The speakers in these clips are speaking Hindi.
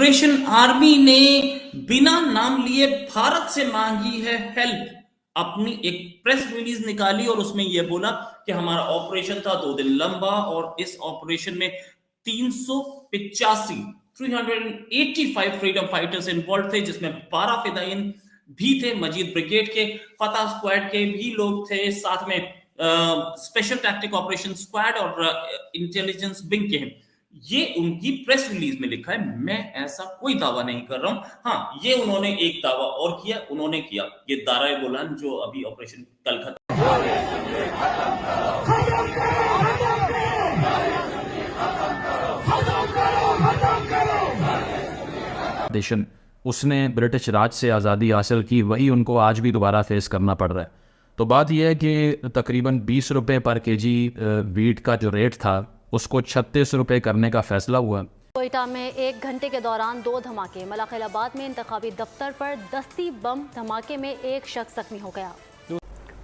लिबरेशन आर्मी ने बिना नाम लिए भारत से मांगी है हेल्प। अपनी एक प्रेस रिलीज निकाली और उसमें यह बोला कि हमारा ऑपरेशन था 2 दिन लंबा और इस ऑपरेशन में 385 385 फ्रीडम फाइटर्स इन्वॉल्व थे, जिसमें 12 फिदाइन भी थे, मजीद ब्रिगेड के, फतह स्क्वाड के भी लोग थे, साथ में स्पेशल टैक्टिक ऑपरेशन स्क्वाड और इंटेलिजेंस विंग के हैं। ये उनकी प्रेस रिलीज में लिखा है। मैं ऐसा कोई दावा नहीं कर रहा हूं। हाँ, ये उन्होंने एक दावा और किया, उन्होंने किया ये दाराए गोलान जो अभी ऑपरेशन कल खत्म। उसने ब्रिटिश राज से आज़ादी हासिल की, वही उनको आज भी दोबारा फेस करना पड़ रहा है। तो बात यह है कि तकरीबन 20 रुपये पर केजी वीट का जो रेट था उसको 36 रुपये करने का फैसला हुआ। कोयटा में 1 घंटे के दौरान 2 धमाके। मलाखैलाबाद में इंतखाबी दफ्तर पर दस्ती बम धमाके में एक शख्स जख्मी हो गया।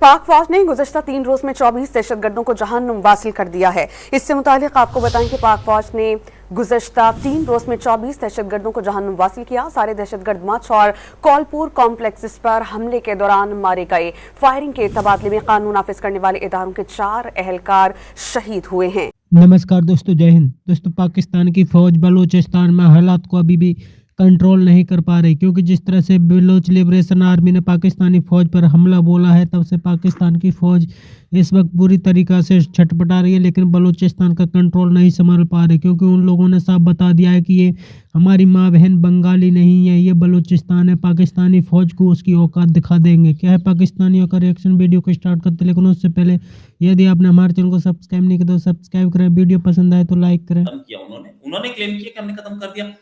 पाक फौज ने गुज़श्ता 3 रोज में 24 दहशतगर्दों को जहन्नुम वासिल कर दिया है। इससे मुतालिक आपको बताएं कि पाक फौज ने गुज़श्ता 3 रोज में 24 दहशतगर्दों को जहन्नुम वासिल किया। सारे दहशतगर्द मच और कौलपुर कॉम्प्लेक्स पर हमले के दौरान मारे गए। फायरिंग के तबादले में कानून नाफिज करने वाले इदारों के 4 अहलकार शहीद हुए हैं। नमस्कार दोस्तों, जय हिंद। दोस्तों, पाकिस्तान की फौज बलूचिस्तान में हालात को अभी भी कंट्रोल नहीं कर पा रही, क्योंकि जिस तरह से बलूच लिबरेशन आर्मी ने पाकिस्तानी फौज पर हमला बोला है, तब से पाकिस्तान की फौज इस वक्त पूरी तरीक़ा से छटपटा रही है, लेकिन बलूचिस्तान का कंट्रोल नहीं संभाल पा रही, क्योंकि उन लोगों ने साफ बता दिया है कि ये हमारी माँ बहन बंगाली नहीं है, ये बलूचिस्तान है। पाकिस्तानी फौज को उसकी औकात दिखा देंगे। क्या है पाकिस्तानियों का रिएक्शन, वीडियो को स्टार्ट करते, लेकिन उससे पहले यदि आपने हमारे चैनल को सब्सक्राइब नहीं किया तो सब्सक्राइब करें, वीडियो पसंद आए तो लाइक करें। उन्होंने क्लेम किया कि हमने खत्म कर दिया।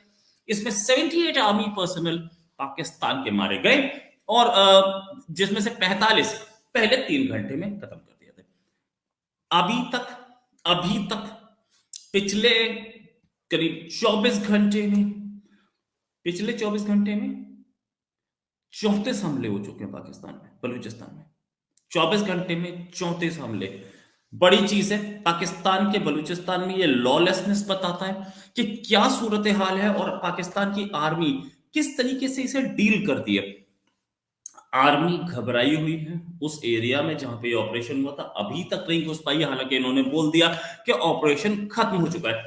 इसमें 78 आर्मी पर्सनल पाकिस्तान के मारे गए और जिसमें से 45 पहले 3 घंटे में खत्म कर दिया था। अभी तक पिछले करीब 24 घंटे में 34 हमले हो चुके हैं पाकिस्तान में, बलूचिस्तान में 24 घंटे में 34 हमले। बड़ी चीज है, पाकिस्तान के बलूचिस्तान में ये लॉलेसनेस बताता है कि क्या सूरत हाल है और पाकिस्तान की आर्मी किस तरीके से इसे डील करती है। आर्मी घबराई हुई है उस एरिया में जहां पे ऑपरेशन हुआ था, अभी तक नहीं घुस पाई, हालांकि इन्होंने बोल दिया कि ऑपरेशन खत्म हो चुका है।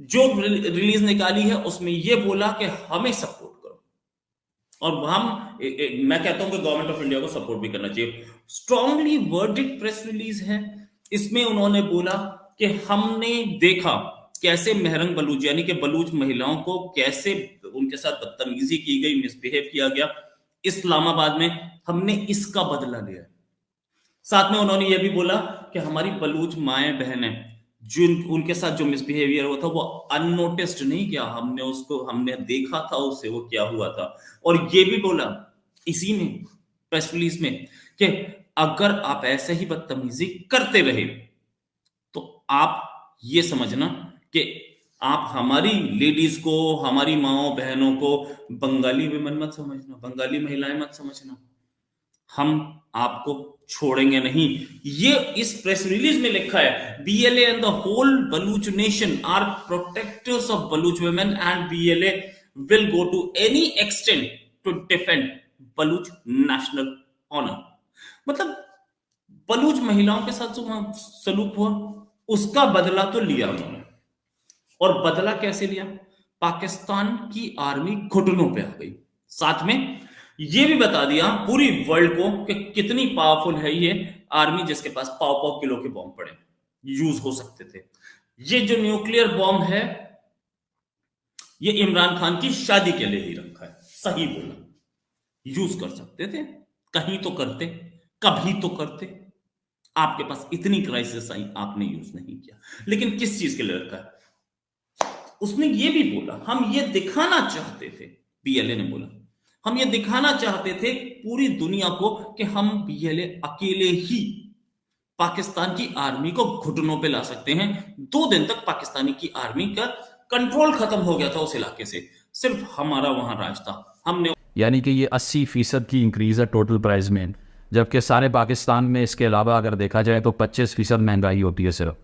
जो रिलीज निकाली है उसमें यह बोला कि हमें सपोर्ट करो, और मैं कहता हूं कि गवर्नमेंट ऑफ इंडिया को सपोर्ट भी करना चाहिए। स्ट्रांगली वर्डेड प्रेस रिलीज है। इसमें उन्होंने बोला कि हमने देखा कैसे महरंग बलूच यानी कि बलूच महिलाओं को कैसे उनके साथ बदतमीजी की गई, मिसबिहेव किया गया इस्लामाबाद में, हमने इसका बदला लिया। साथ में उन्होंने यह भी बोला कि हमारी बलूच माएं बहनें जिन उनके साथ जो मिसबिहेवियर हुआ था वो अननोटिस्ड नहीं किया, हमने देखा था उसे वो क्या हुआ था। और ये भी बोला इसी में प्रेस रिलीज में कि अगर आप ऐसे ही बदतमीजी करते रहे तो आप ये समझना कि आप हमारी लेडीज को, हमारी माओ बहनों को बंगाली विमेन मत समझना, बंगाली महिलाएं मत समझना, हम आपको छोड़ेंगे नहीं। ये इस प्रेस रिलीज में लिखा है। BLA and the whole Baloch nation are protectors of Baloch women and BLA will go to any extent to defend Baloch national honour. मतलब बलूच महिलाओं के साथ जो सलूक हुआ उसका बदला तो लिया उन्होंने। और बदला कैसे लिया? पाकिस्तान की आर्मी घुटनों पे आ गई। साथ में ये भी बता दिया पूरी वर्ल्ड को कि कितनी पावरफुल है ये आर्मी, जिसके पास पाव किलो के बॉम्ब पड़े यूज हो सकते थे। ये जो न्यूक्लियर बॉम्ब है ये इमरान खान की शादी के लिए ही रखा है। सही बोला, यूज कर सकते थे, कहीं तो करते, कभी तो करते। आपके पास इतनी क्राइसिस आई, आपने यूज नहीं किया। लेकिन किस चीज के लिए रखा है? उसने ये भी बोला हम ये दिखाना चाहते थे, BLA ने बोला हम ये दिखाना चाहते थे पूरी दुनिया को कि हम BLA अकेले ही पाकिस्तान की आर्मी को घुटनों पे ला सकते हैं। 2 दिन तक पाकिस्तानी की आर्मी का कंट्रोल खत्म हो गया था उस इलाके से, सिर्फ हमारा वहां राज था। हमने यानी कि ये 80% की इंक्रीज है टोटल प्राइस में, जबकि सारे पाकिस्तान में इसके अलावा अगर देखा जाए तो 25% महंगाई होती है सिर्फ।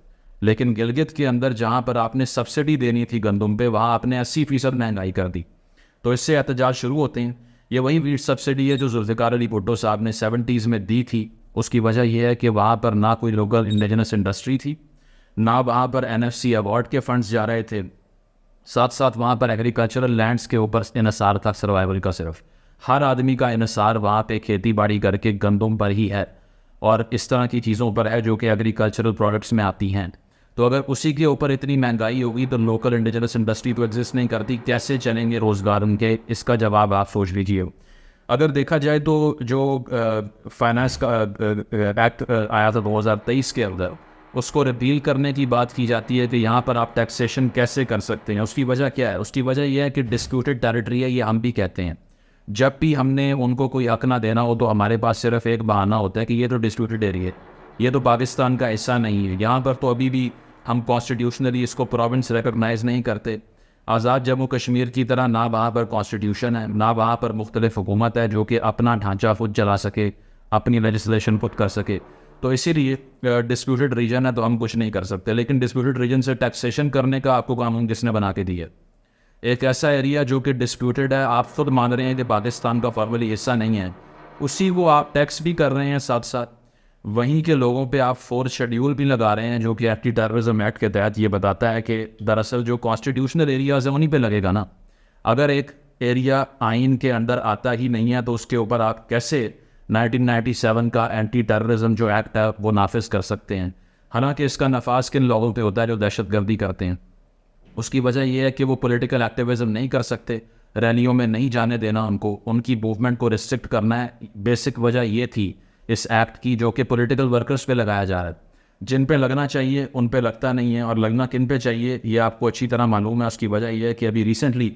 लेकिन गिलगित के अंदर जहाँ पर आपने सब्सिडी देनी थी गंदम पे, वहाँ आपने 80% महंगाई कर दी। तो इससे एहतजाज शुरू होते हैं। ये वही वीट सब्सिडी है जो जुल्फ़िकार अली भुट्टो साहब ने 70s में दी थी। उसकी वजह यह है कि वहाँ पर ना कोई लोकल इंडिजिनस इंडस्ट्री थी, ना वहाँ पर NFC अवार्ड के फंड्स जा रहे थे, साथ साथ वहाँ पर एग्रीकल्चरल लैंड्स के ऊपर इन्हिसार था सर्वाइवल का। सिर्फ हर आदमी का इन्हिसार वहाँ पे खेती बाड़ी करके गंदम पर ही है और इस तरह की चीज़ों पर है जो कि एग्रीकल्चरल प्रोडक्ट्स में आती हैं। तो अगर उसी के ऊपर इतनी महंगाई होगी तो लोकल इंडिजिनस इंडस्ट्री तो एग्जिस्ट नहीं करती, कैसे चलेंगे रोज़गार उनके? इसका जवाब आप सोच लीजिए। अगर देखा जाए तो जो फाइनेंस का एक्ट आया था 2023 के अंदर, उसको रिपील करने की बात की जाती है कि यहाँ पर आप टैक्सेशन कैसे कर सकते हैं। उसकी वजह क्या है? उसकी वजह यह है कि डिस्प्यूटेड टेरिटरी है, ये हम भी कहते हैं। जब भी हमने उनको कोई हक ना देना हो तो हमारे पास सिर्फ एक बहाना होता है कि ये तो डिस्प्यूटेड एरिया है, ये तो पाकिस्तान का हिस्सा नहीं है। यहाँ पर तो अभी भी हम कॉन्स्टिट्यूशनली इसको प्रोविंस रिकगनाइज़ नहीं करते। आज़ाद जम्मू कश्मीर की तरह ना वहाँ पर कॉन्स्टिट्यूशन है, ना वहाँ पर मुख्तलिफ हुकूमत है जो कि अपना ढांचा खुद चला सके, अपनी लेजिस्लेशन खुद कर सके। तो इसीलिए डिस्प्यूटेड रीजन है तो हम कुछ नहीं कर सकते। लेकिन डिस्प्यूटेड रीजन से टैक्सेशन करने का आपको कानून किसने बना के दिया? एक ऐसा एरिया जो कि डिस्प्यूटेड है, आप खुद मान रहे हैं कि पाकिस्तान का फॉर्मली हिस्सा नहीं है, उसी को आप टैक्स भी कर रहे हैं, साथ साथ वहीं के लोगों पे आप 4th शेड्यूल भी लगा रहे हैं जो कि एंटी टेररिज्म एक्ट के तहत ये बताता है कि दरअसल जो कॉन्स्टिट्यूशनल एरियाज़ हैं उन्हीं पे लगेगा ना। अगर एक एरिया आइन के अंदर आता ही नहीं है तो उसके ऊपर आप कैसे 1997 का एंटी टेररिज्म जो एक्ट है वो नाफिज कर सकते हैं? हालांकि इसका नफाज किन लोगों पे होता है जो दहशतगर्दी करते हैं। उसकी वजह यह है कि वो पॉलिटिकल एक्टिविज्म नहीं कर सकते, रैलियों में नहीं जाने देना उनको, उनकी मूवमेंट को रिस्ट्रिक्ट करना है। बेसिक वजह ये थी इस एक्ट की जो कि पॉलिटिकल वर्कर्स पे लगाया जा रहा है। जिन पे लगना चाहिए उन पे लगता नहीं है, और लगना किन पे चाहिए ये आपको अच्छी तरह मालूम है। उसकी वजह यह है कि अभी रिसेंटली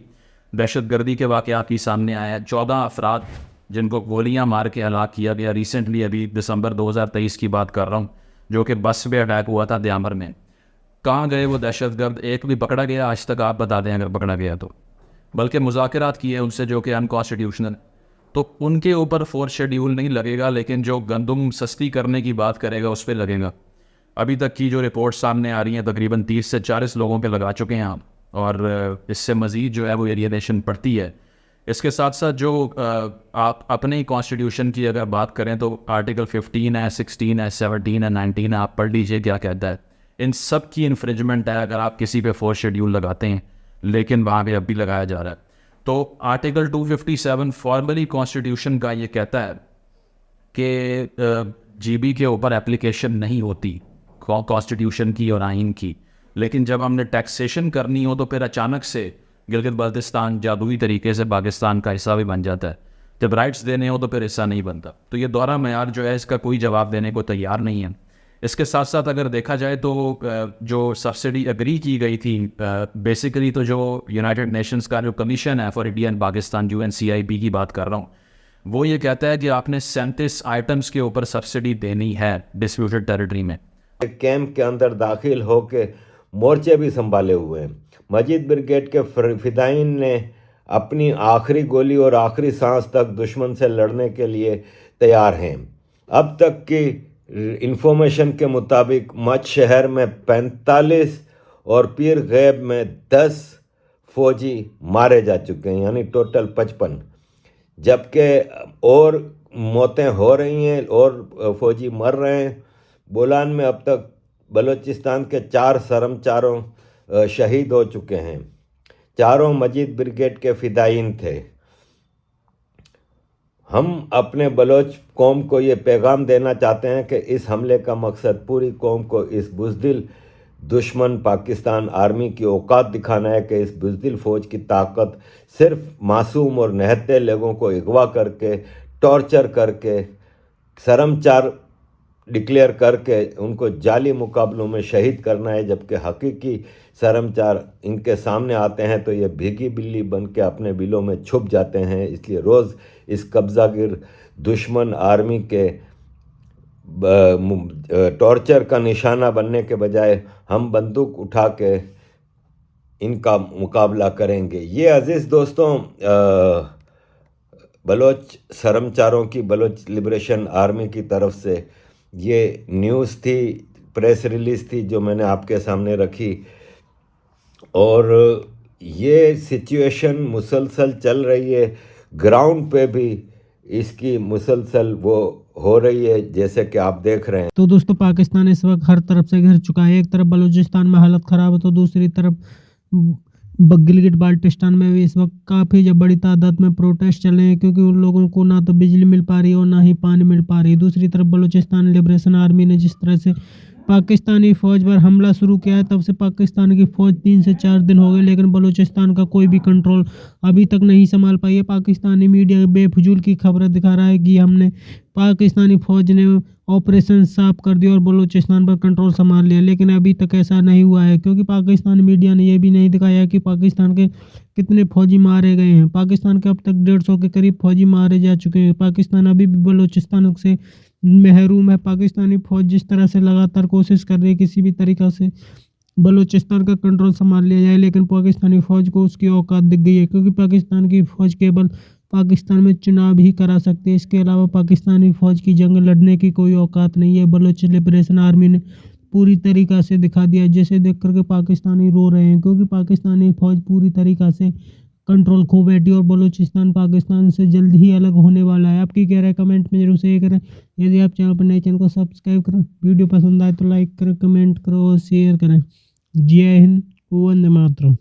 दहशतगर्दी के वाक़यात ही सामने आया है। 14 अफराद जिनको गोलियां मार के हलाक किया गया रिसेंटली, अभी दिसंबर 2023 की बात कर रहा हूँ, जो कि बस पे अटैक हुआ था द्यामर में। कहाँ गए वो दहशतगर्द? एक भी पकड़ा गया आज तक? आप बता दें अगर पकड़ा गया तो। बल्कि मुज़ाकरात किए उनसे जो कि अनकॉन्स्टिट्यूशनल। तो उनके ऊपर 4th शेड्यूल नहीं लगेगा, लेकिन जो गंदम सस्ती करने की बात करेगा उस पर लगेगा। अभी तक की जो रिपोर्ट सामने आ रही हैं तकरीबन 30 से 40 लोगों पे लगा चुके हैं आप, और इससे मज़ीद जो है वो एरियनेशन पड़ती है। इसके साथ साथ जो आप अपने कॉन्स्टिट्यूशन की अगर बात करें तो आर्टिकल 15 है, 16 है, 17 है, 19 है, आप पढ़ लीजिए क्या कहता है। इन सब की इन्फ्रिंजमेंट है अगर आप किसी पे 4th शेड्यूल लगाते हैं, लेकिन वहाँ पे अब भी लगाया जा रहा है। तो आर्टिकल 257 फॉर्मली कॉन्स्टिट्यूशन का ये कहता है कि GB के ऊपर एप्लीकेशन नहीं होती कॉन्स्टिट्यूशन की और आइन की, लेकिन जब हमने टैक्सेशन करनी हो तो फिर अचानक से गिलगित बल्तिस्तान जादुई तरीके से पाकिस्तान का हिस्सा भी बन जाता है। जब राइट्स देने हो तो फिर हिस्सा नहीं बनता। तो ये दोहरा मेयार जो है इसका कोई जवाब देने को तैयार नहीं है। इसके साथ साथ अगर देखा जाए तो जो सब्सिडी एग्री की गई थी, बेसिकली तो जो यूनाइटेड नेशंस का जो कमीशन है for India and Pakistan, UNCIP की बात कर रहा हूँ, वो ये कहता है कि आपने 37 आइटम्स के ऊपर सब्सिडी देनी है डिस्प्यूटेड टेरिटरी में। कैंप के अंदर दाखिल होके मोर्चे भी संभाले हुए हैं। मजीद ब्रिगेड के फिदाइन ने अपनी आखिरी गोली और आखिरी सांस तक दुश्मन से लड़ने के लिए तैयार हैं। अब तक की इंफॉर्मेशन के मुताबिक मच शहर में 45 और पीर गैब में 10 फौजी मारे जा चुके हैं, यानी टोटल 55, जबकि और मौतें हो रही हैं और फौजी मर रहे हैं। बोलान में अब तक बलूचिस्तान के 4 सरमचारों शहीद हो चुके हैं। चारों मजीद ब्रिगेड के फिदाइन थे। हम अपने बलोच कौम को ये पैगाम देना चाहते हैं कि इस हमले का मकसद पूरी कौम को इस बुज़दिल दुश्मन पाकिस्तान आर्मी की औकात दिखाना है कि इस बुज़दिल फ़ौज की ताकत सिर्फ मासूम और निहत्थे लोगों को अगवा करके, टॉर्चर करके, शर्मचार डिक्लेयर करके उनको जाली मुकाबलों में शहीद करना है। जबकि हकीकी शर्मचार इनके सामने आते हैं तो ये भीगी बिल्ली बन के अपने बिलों में छुप जाते हैं। इसलिए रोज़ इस कब्ज़ागिर दुश्मन आर्मी के टॉर्चर का निशाना बनने के बजाय हम बंदूक उठा के इनका मुकाबला करेंगे। ये अजीज़ दोस्तों बलोच शर्मचारों की, बलोच लिबरेशन आर्मी की तरफ से ये न्यूज़ थी प्रेस रिलीज़ थी जो मैंने आपके सामने रखी, और ये सिचुएशन मुसलसल चल रही है, ग्राउंड पे भी इसकी मुसलसल वो हो रही है जैसे कि आप देख रहे हैं। तो दोस्तों पाकिस्तान इस वक्त हर तरफ से घिर चुका है। एक तरफ बलूचिस्तान में हालत ख़राब है तो दूसरी तरफ गिलगिट बाल्टिस्तान में भी इस वक्त काफ़ी जब बड़ी तादाद में प्रोटेस्ट चल रहे हैं, क्योंकि उन लोगों को ना तो बिजली मिल पा रही है और ना ही पानी मिल पा रही है। दूसरी तरफ बलूचिस्तान लिबरेशन आर्मी ने जिस तरह से पाकिस्तानी फ़ौज पर हमला शुरू किया है, तब से पाकिस्तान की फ़ौज 3 से 4 दिन हो गए, लेकिन बलूचिस्तान का कोई भी कंट्रोल अभी तक नहीं संभाल पाई है। पाकिस्तानी मीडिया बेफजूल की खबरें दिखा रहा है कि हमने पाकिस्तानी फ़ौज ने ऑपरेशन साफ कर दिया और बलूचिस्तान पर कंट्रोल संभाल लिया, लेकिन अभी तक ऐसा नहीं हुआ है, क्योंकि पाकिस्तानी मीडिया ने यह भी नहीं दिखाया कि पाकिस्तान के कितने फौजी मारे गए हैं। पाकिस्तान के अब तक 150 के करीब फौजी मारे जा चुके हैं। पाकिस्तान अभी भी बलूचिस्तान से महरूम है। पाकिस्तानी फ़ौज जिस तरह से लगातार कोशिश कर रही है किसी भी तरीक़ा से बलूचिस्तान का कंट्रोल संभाल लिया जाए, लेकिन पाकिस्तानी फ़ौज को उसकी औकात दिख गई है, क्योंकि पाकिस्तान की फ़ौज केवल पाकिस्तान में चुनाव ही करा सकती है। इसके अलावा पाकिस्तानी फ़ौज की जंग लड़ने की कोई औकात नहीं है। बलूच लिबरेशन आर्मी ने पूरी तरीक़ा से दिखा दिया, जिसे देख करके पाकिस्तानी रो रहे हैं, क्योंकि पाकिस्तानी फ़ौज पूरी तरीक़ा से कंट्रोल खो बैठी और बलूचिस्तान पाकिस्तान से जल्द ही अलग होने वाला है। आपकी क्या राय कमेंट में जरूर शेयर करें। यदि आप चैनल पर नए, चैनल को सब्सक्राइब करें, वीडियो पसंद आए तो लाइक करें, कमेंट करो और शेयर करें। जय हिंद, वंदे मातरम।